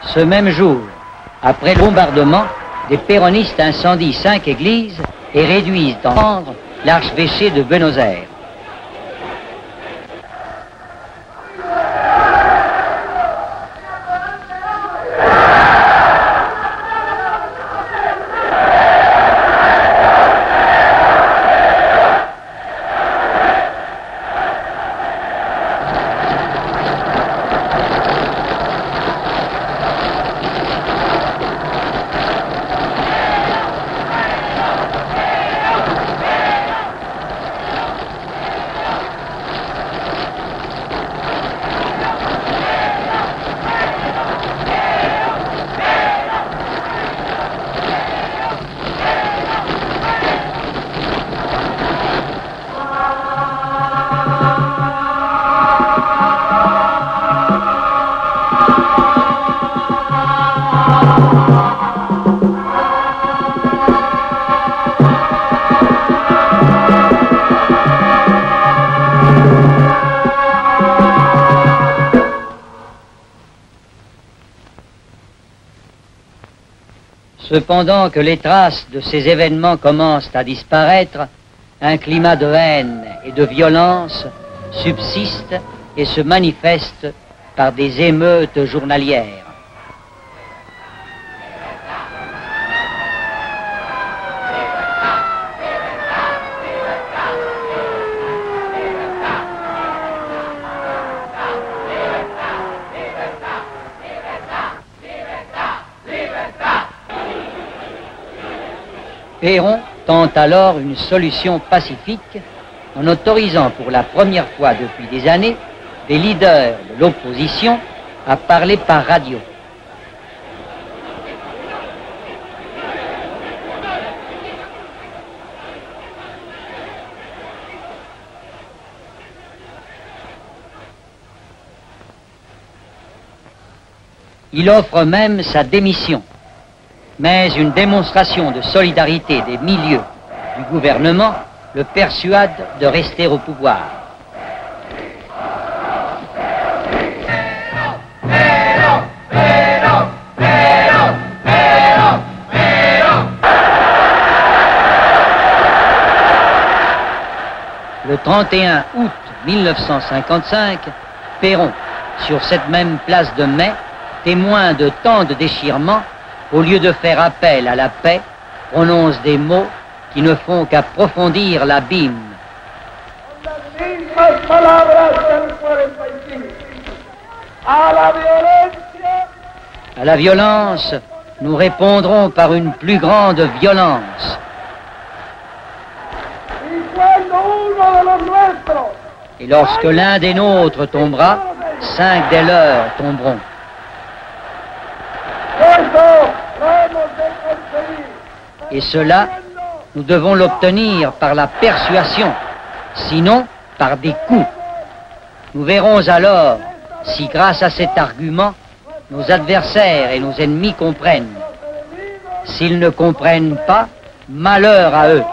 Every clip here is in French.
Ce même jour, après le bombardement, des péronistes incendient 5 églises et réduisent en cendres l'archevêché de Buenos Aires. Cependant que les traces de ces événements commencent à disparaître, un climat de haine et de violence subsiste et se manifeste par des émeutes journalières. Perón tente alors une solution pacifique en autorisant pour la première fois depuis des années des leaders de l'opposition à parler par radio. Il offre même sa démission. Mais une démonstration de solidarité des milieux du gouvernement le persuade de rester au pouvoir. Le 31 août 1955, Perón, sur cette même place de Mai, témoin de tant de déchirements, au lieu de faire appel à la paix, prononce des mots qui ne font qu'approfondir l'abîme. À la violence, nous répondrons par une plus grande violence. Et lorsque l'un des nôtres tombera, 5 des leurs tomberont. Et cela, nous devons l'obtenir par la persuasion, sinon par des coups. Nous verrons alors si, grâce à cet argument, nos adversaires et nos ennemis comprennent. S'ils ne comprennent pas, malheur à eux.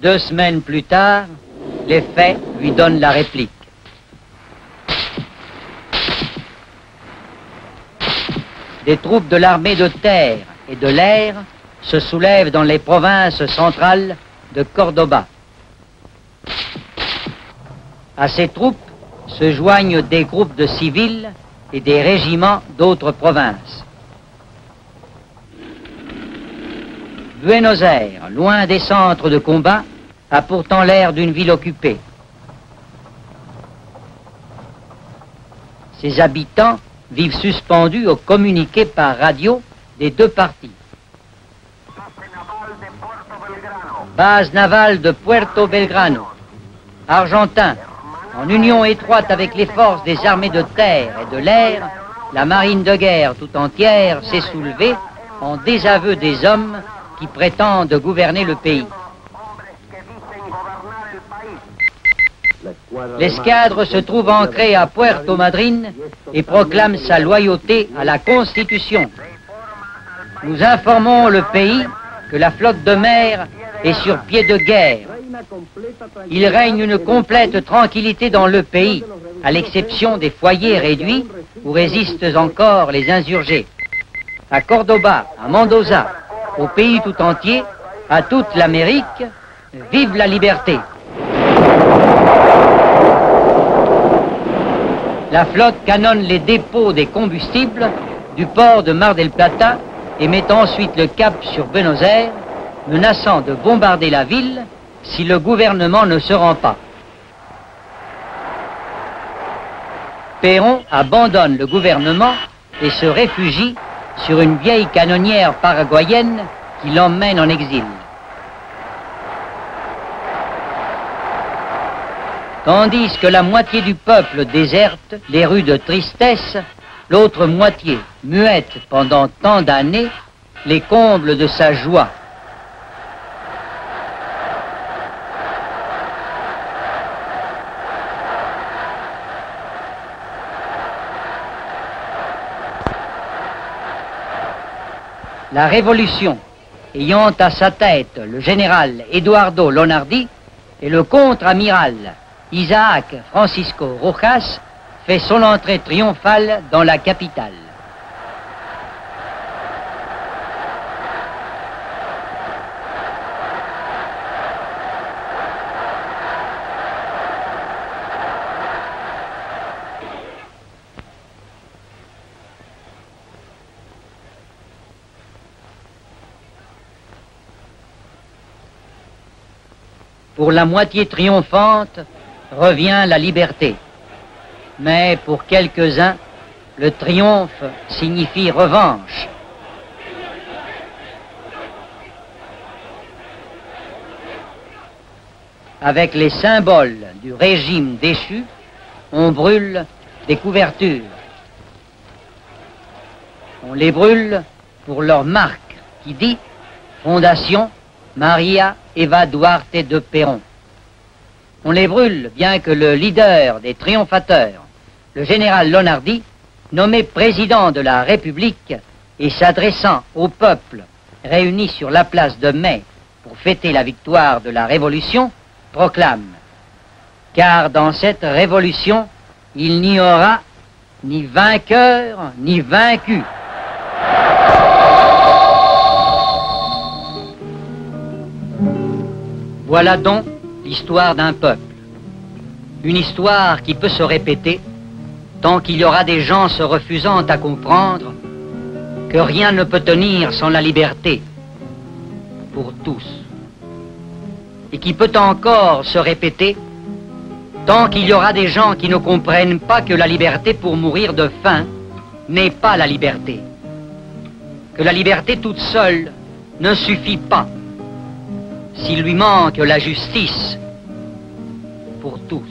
Deux semaines plus tard, les faits lui donnent la réplique. Des troupes de l'armée de terre et de l'air se soulèvent dans les provinces centrales de Cordoba. À ces troupes se joignent des groupes de civils et des régiments d'autres provinces. Buenos Aires, loin des centres de combat, a pourtant l'air d'une ville occupée. Ses habitants vivent suspendus aux communiqués par radio des deux partis. Base navale de Puerto Belgrano, argentin, en union étroite avec les forces des armées de terre et de l'air, la marine de guerre tout entière s'est soulevée en désaveu des hommes qui prétendent gouverner le pays. L'escadre se trouve ancrée à Puerto Madryn et proclame sa loyauté à la Constitution. Nous informons le pays que la flotte de mer est sur pied de guerre. Il règne une complète tranquillité dans le pays, à l'exception des foyers réduits où résistent encore les insurgés. À Cordoba, à Mendoza, au pays tout entier, à toute l'Amérique, vive la liberté. La flotte canonne les dépôts des combustibles du port de Mar del Plata et met ensuite le cap sur Buenos Aires, menaçant de bombarder la ville si le gouvernement ne se rend pas. Perón abandonne le gouvernement et se réfugie sur une vieille canonnière paraguayenne qui l'emmène en exil. Tandis que la moitié du peuple déserte les rues de tristesse, l'autre moitié, muette pendant tant d'années, les comble de sa joie. La Révolution, ayant à sa tête le général Eduardo Lonardi et le contre-amiral Isaac Francisco Rojas, fait son entrée triomphale dans la capitale. Pour la moitié triomphante revient la liberté. Mais pour quelques-uns, le triomphe signifie revanche. Avec les symboles du régime déchu, on brûle des couvertures. On les brûle pour leur marque qui dit Fondation Maria Eva Duarte de Perón. On les brûle bien que le leader des triomphateurs, le général Lonardi, nommé président de la République et s'adressant au peuple réuni sur la place de Mai pour fêter la victoire de la Révolution, proclame « Car dans cette Révolution, il n'y aura ni vainqueur ni vaincu. » Voilà donc l'histoire d'un peuple. Une histoire qui peut se répéter tant qu'il y aura des gens se refusant à comprendre que rien ne peut tenir sans la liberté pour tous. Et qui peut encore se répéter tant qu'il y aura des gens qui ne comprennent pas que la liberté pour mourir de faim n'est pas la liberté. Que la liberté toute seule ne suffit pas. S'il lui manque la justice pour tous.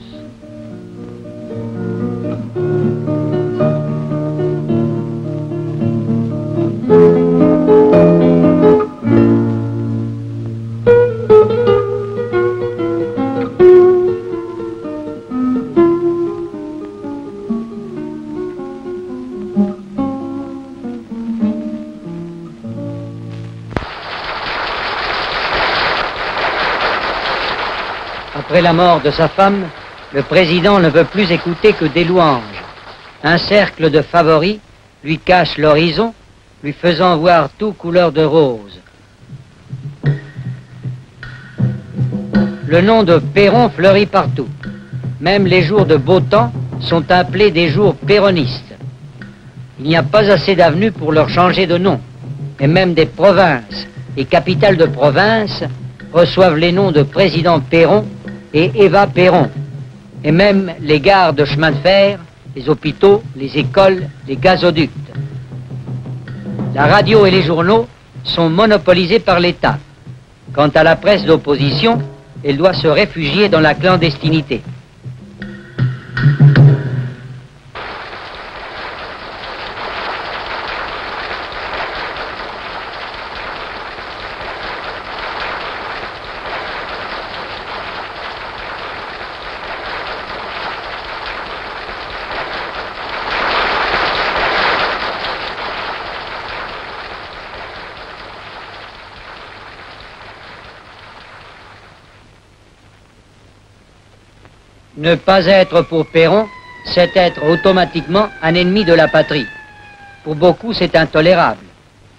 Après la mort de sa femme, le président ne veut plus écouter que des louanges. Un cercle de favoris lui cache l'horizon, lui faisant voir tout couleur de rose. Le nom de Perón fleurit partout. Même les jours de beau temps sont appelés des jours péronistes. Il n'y a pas assez d'avenues pour leur changer de nom. Et même des provinces et capitales de province reçoivent les noms de président Perón et Eva Perón, et même les gares de chemin de fer, les hôpitaux, les écoles, les gazoducs. La radio et les journaux sont monopolisés par l'État. Quant à la presse d'opposition, elle doit se réfugier dans la clandestinité. Ne pas être pour Péron, c'est être automatiquement un ennemi de la patrie. Pour beaucoup, c'est intolérable.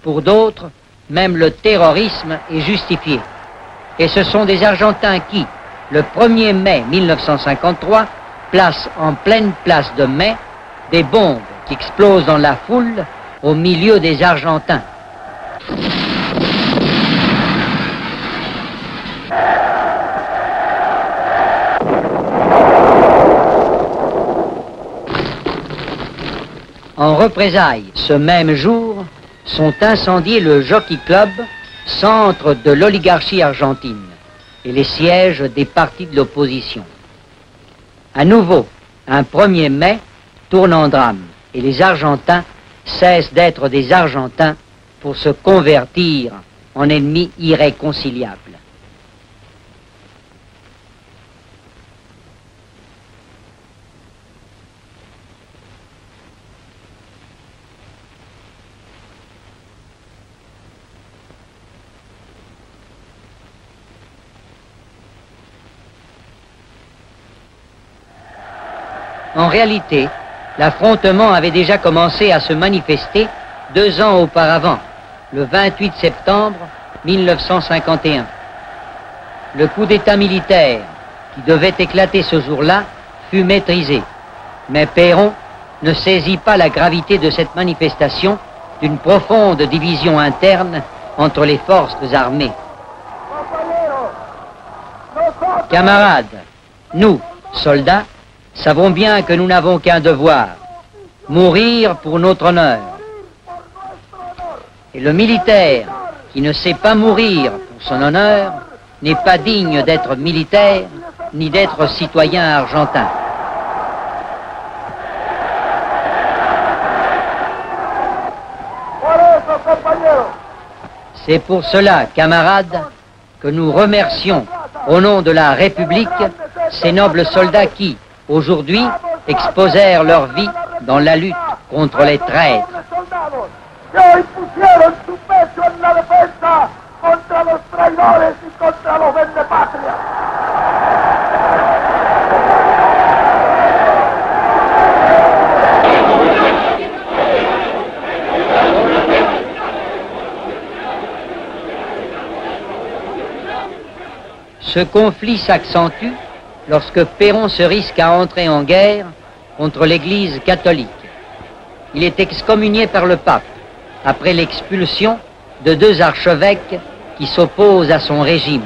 Pour d'autres, même le terrorisme est justifié. Et ce sont des Argentins qui, le 1er mai 1953, placent en pleine place de Mai des bombes qui explosent dans la foule au milieu des Argentins. En représailles, ce même jour, sont incendiés le Jockey Club, centre de l'oligarchie argentine, et les sièges des partis de l'opposition. À nouveau, un 1er mai tourne en drame, et les Argentins cessent d'être des Argentins pour se convertir en ennemis irréconciliables. En réalité, l'affrontement avait déjà commencé à se manifester 2 ans auparavant, le 28 septembre 1951. Le coup d'État militaire qui devait éclater ce jour-là fut maîtrisé, mais Péron ne saisit pas la gravité de cette manifestation d'une profonde division interne entre les forces armées. Camarades, nous, soldats, savons bien que nous n'avons qu'un devoir, mourir pour notre honneur. Et le militaire qui ne sait pas mourir pour son honneur n'est pas digne d'être militaire ni d'être citoyen argentin. C'est pour cela, camarades, que nous remercions au nom de la République ces nobles soldats qui, aujourd'hui, exposèrent leur vie dans la lutte contre les traîtres. Ce conflit s'accentue lorsque Péron se risque à entrer en guerre contre l'Église catholique. Il est excommunié par le pape après l'expulsion de 2 archevêques qui s'opposent à son régime.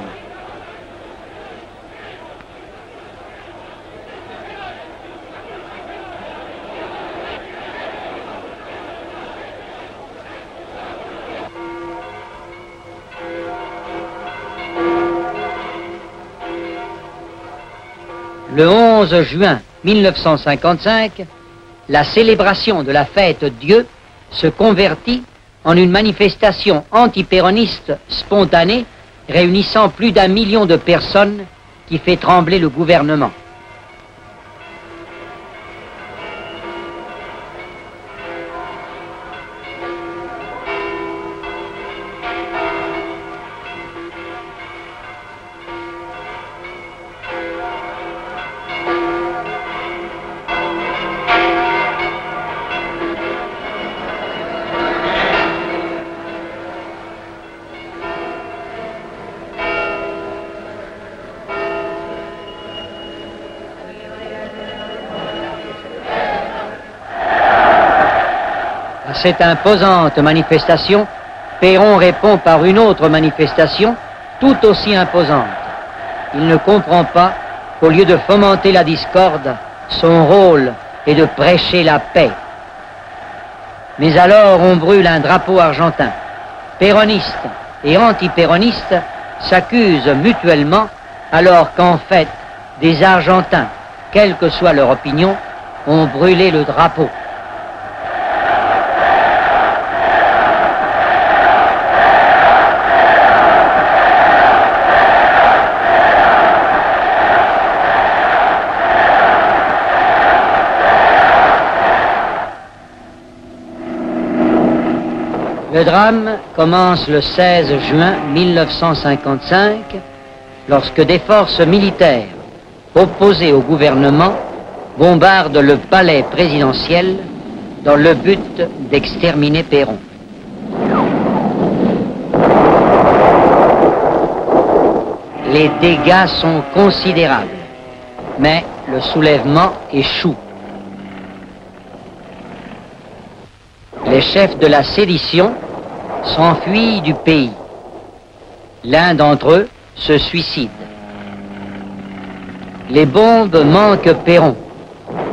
Le 11 juin 1955, la célébration de la fête Dieu se convertit en une manifestation antipéroniste spontanée réunissant plus d'1 million de personnes qui fait trembler le gouvernement. À cette imposante manifestation, Péron répond par une autre manifestation tout aussi imposante. Il ne comprend pas qu'au lieu de fomenter la discorde, son rôle est de prêcher la paix. Mais alors on brûle un drapeau argentin. Péronistes et antipéronistes s'accusent mutuellement alors qu'en fait, des Argentins, quelle que soit leur opinion, ont brûlé le drapeau. Le drame commence le 16 juin 1955, lorsque des forces militaires, opposés au gouvernement, bombardent le palais présidentiel dans le but d'exterminer Péron. Les dégâts sont considérables, mais le soulèvement échoue. Les chefs de la sédition s'enfuient du pays. L'un d'entre eux se suicide. Les bombes manquent Péron,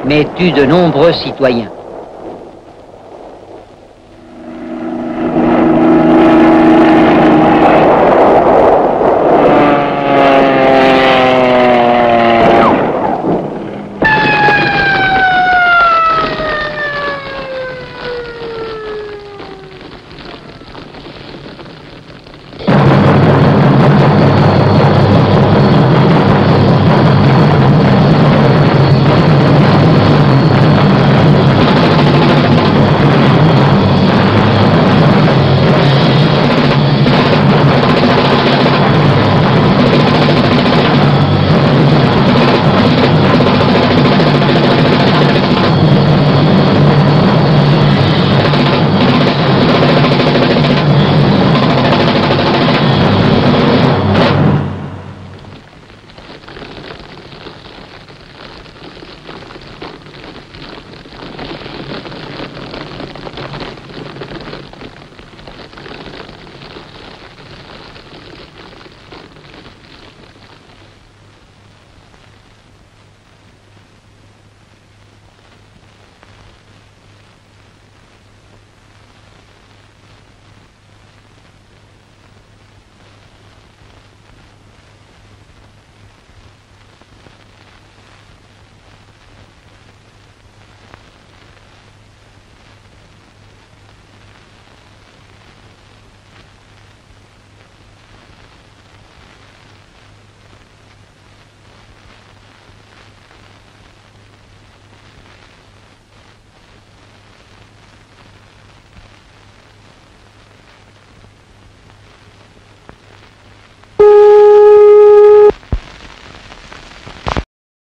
mais tuent de nombreux citoyens.